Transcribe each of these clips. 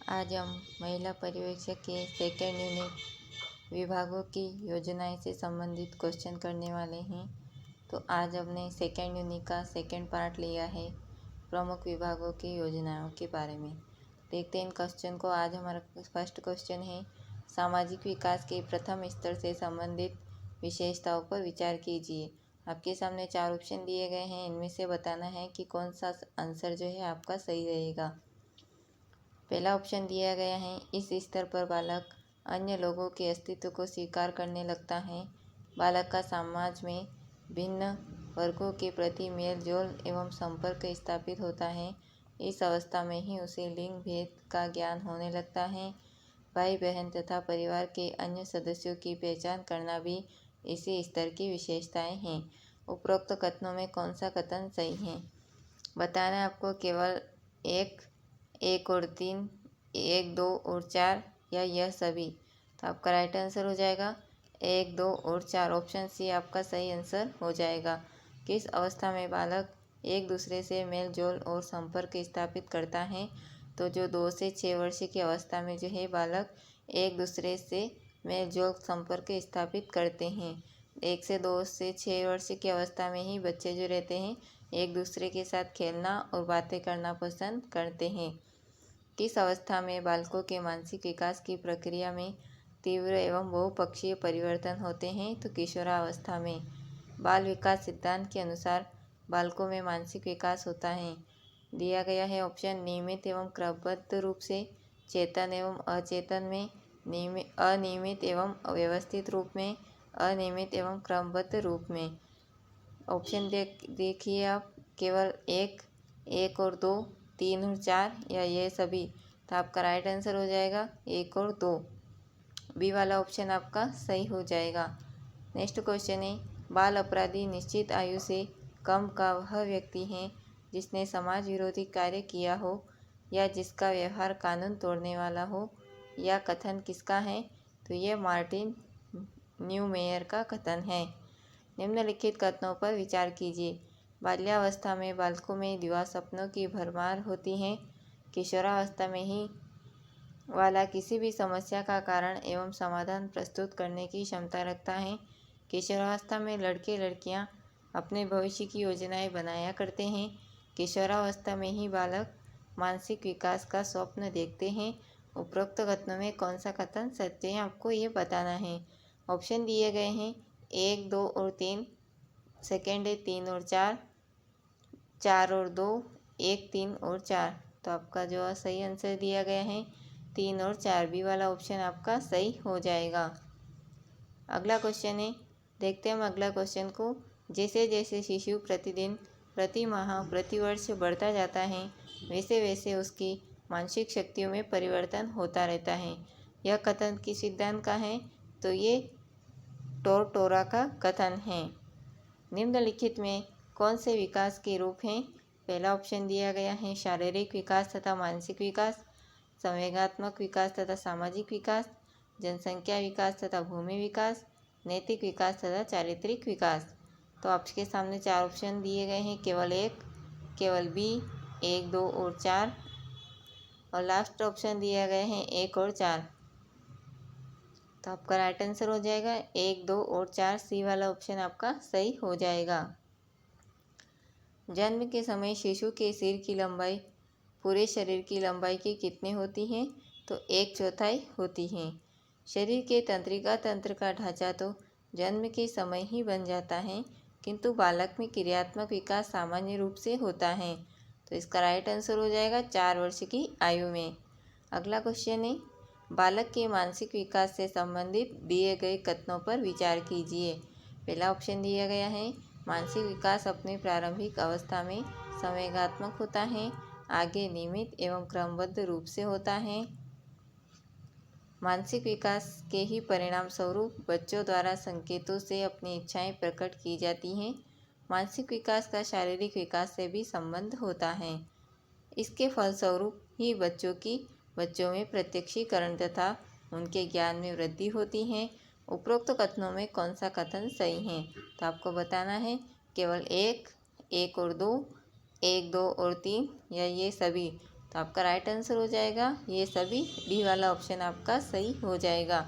आज हम महिला पर्यवेक्षक के सेकेंड यूनिट विभागों की योजनाएं से संबंधित क्वेश्चन करने वाले हैं। तो आज हमने सेकेंड यूनिट का सेकेंड पार्ट लिया है प्रमुख विभागों की योजनाओं के बारे में। देखते हैं इन क्वेश्चन को। आज हमारा फर्स्ट क्वेश्चन है, सामाजिक विकास के प्रथम स्तर से संबंधित विशेषताओं पर विचार कीजिए। आपके सामने 4 ऑप्शन दिए गए हैं, इनमें से बताना है कि कौन सा आंसर जो है आपका सही रहेगा। पहला ऑप्शन दिया गया है, इस स्तर पर बालक अन्य लोगों के अस्तित्व को स्वीकार करने लगता है। बालक का समाज में भिन्न वर्गों के प्रति मेल जोल एवं संपर्क स्थापित होता है। इस अवस्था में ही उसे लिंग भेद का ज्ञान होने लगता है। भाई बहन तथा परिवार के अन्य सदस्यों की पहचान करना भी इसी स्तर की विशेषताएं हैं। उपरोक्त कथनों में कौन सा कथन सही है? बताना है आपको केवल एक और 3, 1, 2 और 4 या यह सभी। तो आपका राइट आंसर हो जाएगा 1, 2 और 4। ऑप्शन सी आपका सही आंसर हो जाएगा। किस अवस्था में बालक एक दूसरे से मेल जोल और संपर्क स्थापित करता है? तो जो 2 से 6 वर्ष की अवस्था में जो है बालक एक दूसरे से मेल जोल संपर्क स्थापित करते हैं। 1 से 2 से 6 वर्ष की अवस्था में ही बच्चे जो रहते हैं एक दूसरे के साथ खेलना और बातें करना पसंद करते हैं। किस अवस्था में बालकों के मानसिक विकास की प्रक्रिया में तीव्र एवं बहुपक्षीय परिवर्तन होते हैं? तो किशोरावस्था में। बाल विकास सिद्धांत के अनुसार बालकों में मानसिक विकास होता है। दिया गया है ऑप्शन नियमित एवं क्रमबद्ध रूप से, चेतन एवं अचेतन में, अनियमित एवं अव्यवस्थित रूप में, अनियमित एवं क्रमबद्ध रूप में। ऑप्शन देखिए आप, केवल 1 और 2, 3 और 4 या ये सभी। तो आपका राइट आंसर हो जाएगा 1 और 2। बी वाला ऑप्शन आपका सही हो जाएगा। नेक्स्ट क्वेश्चन है, बाल अपराधी निश्चित आयु से कम का वह व्यक्ति है जिसने समाज विरोधी कार्य किया हो या जिसका व्यवहार कानून तोड़ने वाला हो। यह कथन किसका है? तो ये मार्टिन न्यूमेयर का कथन है। निम्नलिखित कथनों पर विचार कीजिए। बाल्यावस्था में बालकों में दिवा सपनों की भरमार होती है। किशोरावस्था में ही वाला किसी भी समस्या का कारण एवं समाधान प्रस्तुत करने की क्षमता रखता है। किशोरावस्था में लड़के लड़कियां अपने भविष्य की योजनाएं बनाया करते हैं। किशोरावस्था में ही बालक मानसिक विकास का स्वप्न देखते हैं। उपरोक्त कथनों में कौन सा कथन सत्य है आपको ये बताना है। ऑप्शन दिए गए हैं 1, 2 और 3, सेकेंड है 3 और 4, 4 और 2, 1, 3 और 4। तो आपका जो सही आंसर दिया गया है 3 और 4, बी वाला ऑप्शन आपका सही हो जाएगा। अगला क्वेश्चन है, देखते हैं हम अगला क्वेश्चन को। जैसे जैसे शिशु प्रतिदिन, प्रति माह, प्रति वर्ष बढ़ता जाता है वैसे वैसे उसकी मानसिक शक्तियों में परिवर्तन होता रहता है। यह कथन किस सिद्धांत का है? तो ये टोरटोरा का कथन है। निम्नलिखित में कौन से विकास के रूप हैं? पहला ऑप्शन दिया गया है शारीरिक विकास तथा मानसिक विकास, संवेगात्मक विकास तथा सामाजिक विकास, जनसंख्या विकास तथा भूमि विकास, नैतिक विकास तथा चारित्रिक विकास। तो आपके सामने 4 ऑप्शन दिए गए हैं, केवल 1, केवल बी, 1, 2 और 4 और लास्ट ऑप्शन दिया गया है 1 और 4। तो आपका राइट आंसर हो जाएगा 1, 2 और 4, सी वाला ऑप्शन आपका सही हो जाएगा। जन्म के समय शिशु के सिर की लंबाई पूरे शरीर की लंबाई की कितनी होती है? तो 1/4 होती है। शरीर के तंत्रिका तंत्र का ढांचा तो जन्म के समय ही बन जाता है, किंतु बालक में क्रियात्मक विकास सामान्य रूप से होता है। तो इसका राइट आंसर हो जाएगा 4 वर्ष की आयु में। अगला क्वेश्चन है, बालक के मानसिक विकास से संबंधित दिए गए कथनों पर विचार कीजिए। पहला ऑप्शन दिया गया है, मानसिक विकास अपनी प्रारंभिक अवस्था में संवेगात्मक होता है, आगे नियमित एवं क्रमबद्ध रूप से होता है। मानसिक विकास के ही परिणाम स्वरूप बच्चों द्वारा संकेतों से अपनी इच्छाएं प्रकट की जाती हैं। मानसिक विकास का शारीरिक विकास से भी संबंध होता है। इसके फलस्वरूप ही बच्चों में प्रत्यक्षीकरण तथा उनके ज्ञान में वृद्धि होती है। उपरोक्त कथनों में कौन सा कथन सही है? तो आपको बताना है केवल 1, 1 और 2, 1, 2 और 3 या ये सभी। तो आपका राइट आंसर हो जाएगा ये सभी, डी वाला ऑप्शन आपका सही हो जाएगा।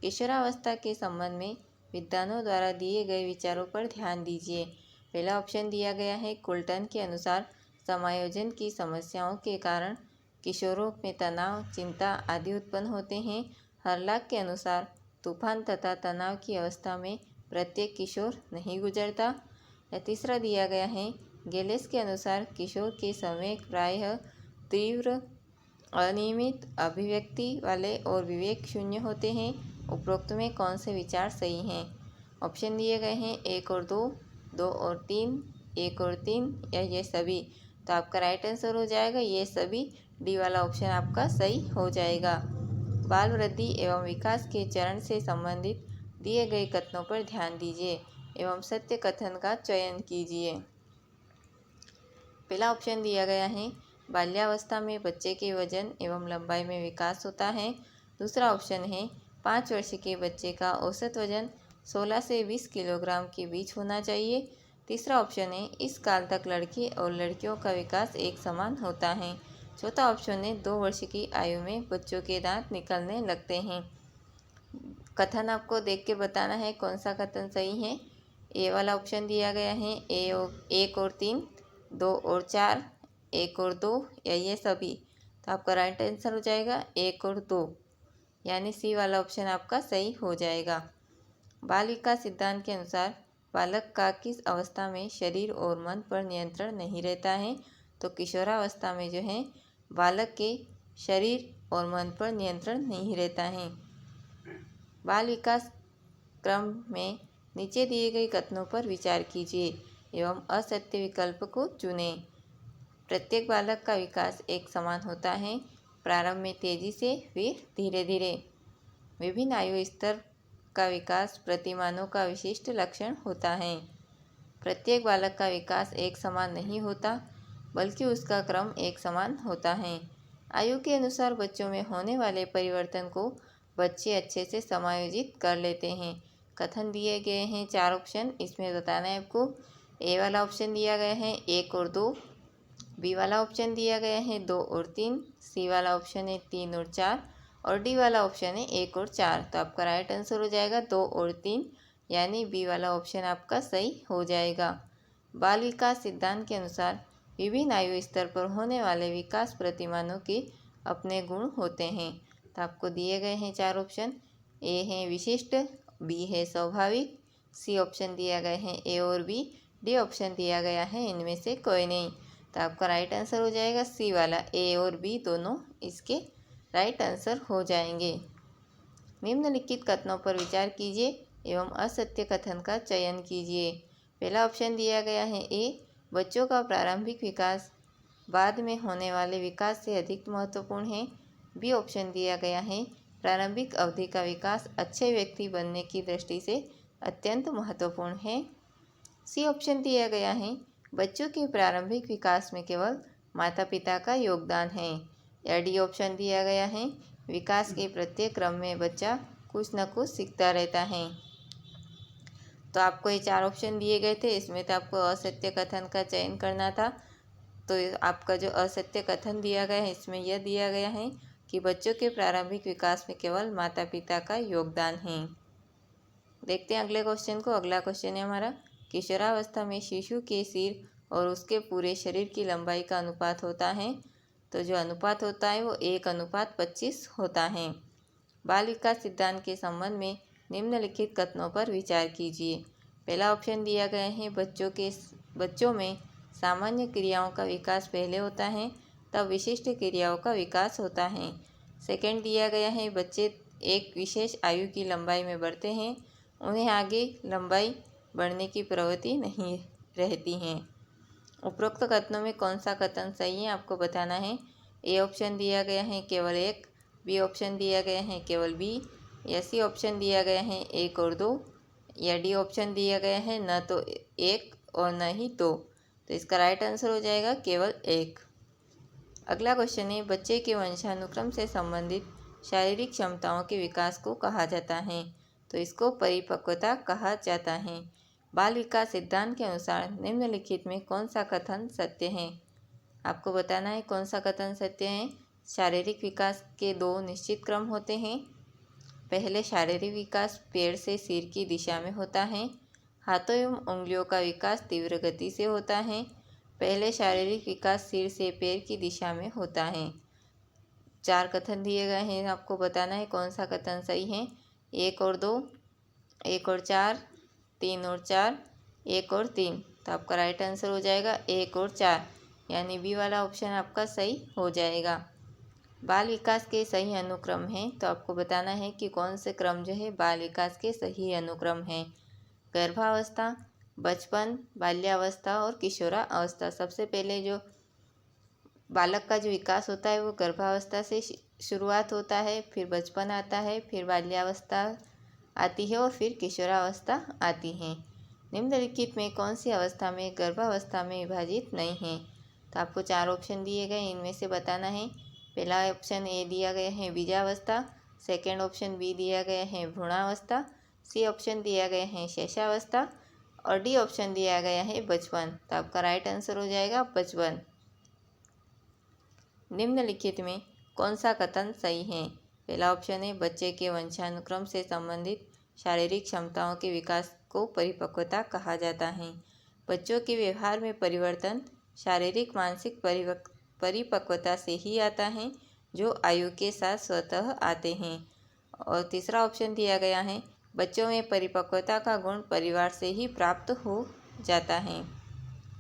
किशोरावस्था के संबंध में विद्वानों द्वारा दिए गए विचारों पर ध्यान दीजिए। पहला ऑप्शन दिया गया है, कोल्टन के अनुसार समायोजन की समस्याओं के कारण किशोरों में तनाव, चिंता आदि उत्पन्न होते हैं। हरलाक के अनुसार तूफान तथा तनाव की अवस्था में प्रत्येक किशोर नहीं गुजरता। या तीसरा दिया गया है, गेलेस के अनुसार किशोर के समय प्रायः तीव्र, अनियमित, अभिव्यक्ति वाले और विवेक शून्य होते हैं। उपरोक्त में कौन से विचार सही हैं? ऑप्शन दिए गए हैं 1 और 2, 2 और 3, 1 और 3 या ये सभी। तो आपका राइट आंसर हो जाएगा ये सभी, डी वाला ऑप्शन आपका सही हो जाएगा। बाल वृद्धि एवं विकास के चरण से संबंधित दिए गए कथनों पर ध्यान दीजिए एवं सत्य कथन का चयन कीजिए। पहला ऑप्शन दिया गया है, बाल्यावस्था में बच्चे के वजन एवं लंबाई में विकास होता है। दूसरा ऑप्शन है, 5 वर्ष के बच्चे का औसत वजन 16 से 20 किलोग्राम के बीच होना चाहिए। तीसरा ऑप्शन है, इस काल तक लड़की और लड़कियों का विकास एक समान होता है। चौथा ऑप्शन है, 2 वर्ष की आयु में बच्चों के दांत निकलने लगते हैं। कथन आपको देख के बताना है कौन सा कथन सही है। ए वाला ऑप्शन दिया गया है, 1 और 3, 2 और 4, 1 और 2 या ये सभी। तो आपका राइट आंसर हो जाएगा 1 और 2, यानी सी वाला ऑप्शन आपका सही हो जाएगा। बाल विकास सिद्धांत के अनुसार बालक का किस अवस्था में शरीर और मन पर नियंत्रण नहीं रहता है? तो किशोरावस्था में जो है बालक के शरीर और मन पर नियंत्रण नहीं रहता है। बाल विकास क्रम में नीचे दिए गए कथनों पर विचार कीजिए एवं असत्य विकल्प को चुनें। प्रत्येक बालक का विकास एक समान होता है, प्रारंभ में तेजी से फिर धीरे धीरे। विभिन्न आयु स्तर का विकास प्रतिमानों का विशिष्ट लक्षण होता है। प्रत्येक बालक का विकास एक समान नहीं होता, बल्कि उसका क्रम एक समान होता है। आयु के अनुसार बच्चों में होने वाले परिवर्तन को बच्चे अच्छे से समायोजित कर लेते हैं। कथन दिए गए हैं 4 ऑप्शन, इसमें बताना है आपको। ए वाला ऑप्शन दिया गया है 1 और 2, बी वाला ऑप्शन दिया गया है 2 और 3, सी वाला ऑप्शन है 3 और 4 और डी वाला ऑप्शन है 1 और 4। तो आपका राइट आंसर हो जाएगा 2 और 3, यानी बी वाला ऑप्शन आपका सही हो जाएगा। बाल विकास सिद्धांत के अनुसार विभिन्न आयु स्तर पर होने वाले विकास प्रतिमानों के अपने गुण होते हैं। तो आपको दिए गए हैं 4 ऑप्शन। ए है विशिष्ट, बी है स्वाभाविक, सी ऑप्शन दिया गया है ए और बी, डी ऑप्शन दिया गया है इनमें से कोई नहीं। तो आपका राइट आंसर हो जाएगा सी वाला, ए और बी दोनों इसके राइट आंसर हो जाएंगे। निम्नलिखित कथनों पर विचार कीजिए एवं असत्य कथन का चयन कीजिए। पहला ऑप्शन दिया गया है ए, बच्चों का प्रारंभिक विकास बाद में होने वाले विकास से अधिक महत्वपूर्ण है। बी ऑप्शन दिया गया है, प्रारंभिक अवधि का विकास अच्छे व्यक्ति बनने की दृष्टि से अत्यंत महत्वपूर्ण है। सी ऑप्शन दिया गया है, बच्चों के प्रारंभिक विकास में केवल माता पिता का योगदान है। या डी ऑप्शन दिया गया है, विकास के प्रत्येक क्रम में बच्चा कुछ न कुछ सीखता रहता है। तो आपको ये 4 ऑप्शन दिए गए थे, इसमें तो आपको असत्य कथन का चयन करना था। तो आपका जो असत्य कथन दिया गया है इसमें यह दिया गया है कि बच्चों के प्रारंभिक विकास में केवल माता पिता का योगदान है। देखते हैं अगले क्वेश्चन को। अगला क्वेश्चन है हमारा, किशोरावस्था में शिशु के सिर और उसके पूरे शरीर की लंबाई का अनुपात होता है। तो जो अनुपात होता है वो 1:25 होता है। बाल विकास सिद्धांत के संबंध में निम्नलिखित कथनों पर विचार कीजिए। पहला ऑप्शन दिया गया है, बच्चों में सामान्य क्रियाओं का विकास पहले होता है, तब विशिष्ट क्रियाओं का विकास होता है। सेकंड दिया गया है, बच्चे एक विशेष आयु की लंबाई में बढ़ते हैं, उन्हें आगे लंबाई बढ़ने की प्रवृत्ति नहीं रहती है। उपरोक्त कथनों में कौन सा कथन सही है आपको बताना है। ए ऑप्शन दिया गया है केवल 1, बी ऑप्शन दिया गया है केवल बी, या सी ऑप्शन दिया गया है 1 और 2, या डी ऑप्शन दिया गया है न तो 1 और न ही 2। तो इसका राइट आंसर हो जाएगा केवल 1। अगला क्वेश्चन है, बच्चे के वंशानुक्रम से संबंधित शारीरिक क्षमताओं के विकास को कहा जाता है। तो इसको परिपक्वता कहा जाता है। बाल विकास सिद्धांत के अनुसार निम्नलिखित में कौन सा कथन सत्य है। आपको बताना है कौन सा कथन सत्य है। शारीरिक विकास के 2 निश्चित क्रम होते हैं। पहले शारीरिक विकास पैर से सिर की दिशा में होता है। हाथों एवं उंगलियों का विकास तीव्र गति से होता है। पहले शारीरिक विकास सिर से पैर की दिशा में होता है। 4 कथन दिए गए हैं, आपको बताना है कौन सा कथन सही है। 1 और 2, 1 और 4, 3 और 4, 1 और 3। तो आपका राइट आंसर हो जाएगा 1 और 4, यानी बी वाला ऑप्शन आपका सही हो जाएगा। बाल विकास के सही अनुक्रम हैं, तो आपको बताना है कि कौन से क्रम जो है बाल विकास के सही अनुक्रम हैं। गर्भावस्था, बचपन, बाल्यावस्था और किशोरावस्था। सबसे पहले जो बालक का जो विकास होता है वो गर्भावस्था से शुरुआत होता है, फिर बचपन आता है, फिर बाल्यावस्था आती है और फिर किशोरावस्था आती है। निम्नलिखित में कौन सी अवस्था में गर्भावस्था में विभाजित नहीं है। तो आपको 4 ऑप्शन दिए गए, इनमें से बताना है। पहला ऑप्शन ए दिया गया है बीजावस्था, सेकेंड ऑप्शन बी दिया गया है भ्रूणावस्था, सी ऑप्शन दिया गया है शैशवावस्था और डी ऑप्शन दिया गया है बचपन। तो आपका राइट आंसर हो जाएगा बचपन। निम्नलिखित में कौन सा कथन सही है। पहला ऑप्शन है बच्चे के वंशानुक्रम से संबंधित शारीरिक क्षमताओं के विकास को परिपक्वता कहा जाता है। बच्चों के व्यवहार में परिवर्तन शारीरिक मानसिक परिपक्वता से ही आता है, जो आयु के साथ स्वतः आते हैं। और तीसरा ऑप्शन दिया गया है बच्चों में परिपक्वता का गुण परिवार से ही प्राप्त हो जाता है।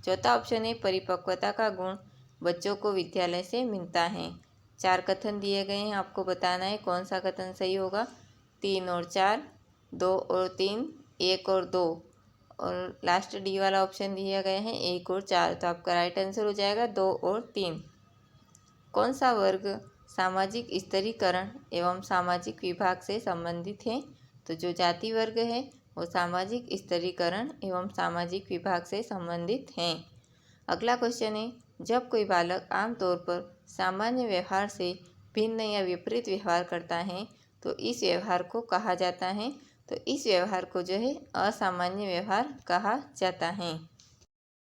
चौथा ऑप्शन है परिपक्वता का गुण बच्चों को विद्यालय से मिलता है। 4 कथन दिए गए हैं, आपको बताना है कौन सा कथन सही होगा। 3 और 4, 2 और 3, 1 और 2 और लास्ट डी वाला ऑप्शन दिया गया है 1 और 4। तो आपका राइट आंसर हो जाएगा 2 और 3। कौन सा वर्ग सामाजिक स्तरीकरण एवं सामाजिक विभाग से संबंधित है। तो जो जाति वर्ग है वो सामाजिक स्तरीकरण एवं सामाजिक विभाग से संबंधित हैं। अगला क्वेश्चन है जब कोई बालक आमतौर पर सामान्य व्यवहार से भिन्न या विपरीत व्यवहार करता है तो इस व्यवहार को कहा जाता है। तो इस व्यवहार को जो है असामान्य व्यवहार कहा जाता है।